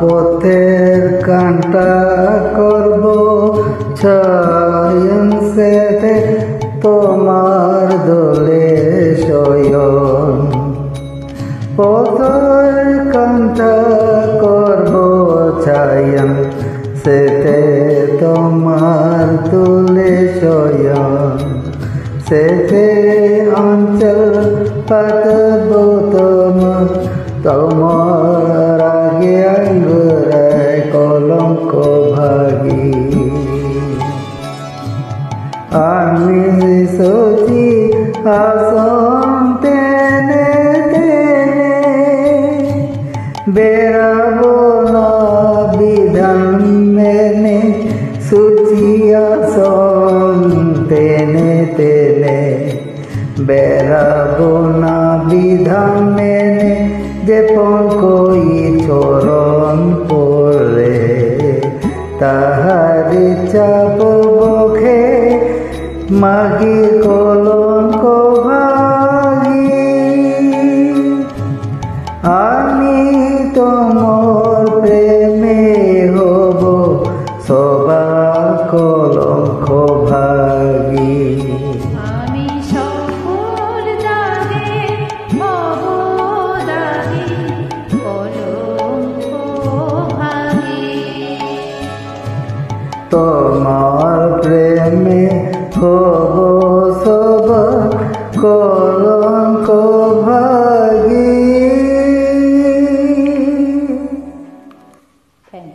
পথের কাঁটা করব ছয়ন সেতে তোমার দোলে শয়ন। পথের কাঁটা করব ছয়ন সেতে তোমার দোলে শয়ন। সেতে অঞ্চল পাতব তোমার আগে আঙ্গুরায় কলঙ্ক ভাগি। আমি সচি আসন টেনে টেনে বেড়াবো না বিধান মেনে। সূচি আসন টেনে টেনে বেড়াবো না বিধান মেনে। যে পঙ্কই চরণ পড়ে তাহারি চাপ বখে মাগি কলঙ্ক ভাগি। আমি তোমার প্রেমে হব সবা কলঙ্ক ভাগি। আমি সকল দাগে হব দাগী কলঙ্ক ভাগী। তোমার